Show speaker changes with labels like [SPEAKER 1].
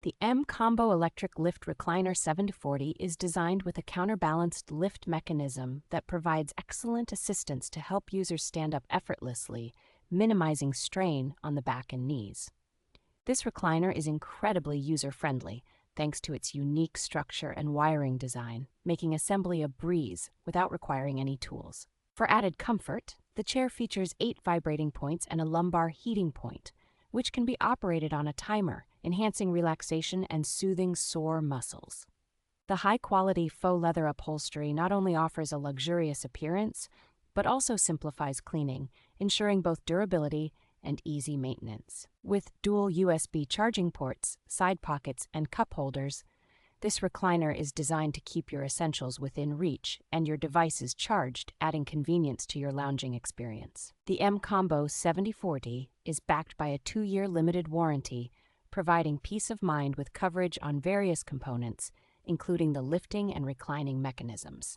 [SPEAKER 1] The MCombo Electric Lift Recliner 740 is designed with a counterbalanced lift mechanism that provides excellent assistance to help users stand up effortlessly, minimizing strain on the back and knees. This recliner is incredibly user-friendly thanks to its unique structure and wiring design, making assembly a breeze without requiring any tools. For added comfort, the chair features 8 vibrating points and a lumbar heating point, which can be operated on a timer, enhancing relaxation and soothing sore muscles. The high-quality faux leather upholstery not only offers a luxurious appearance, but also simplifies cleaning, ensuring both durability and easy maintenance. With dual USB charging ports, side pockets, and cup holders, this recliner is designed to keep your essentials within reach and your devices charged, adding convenience to your lounging experience. The MCombo 7040 is backed by a 2-year limited warranty, providing peace of mind with coverage on various components, including the lifting and reclining mechanisms.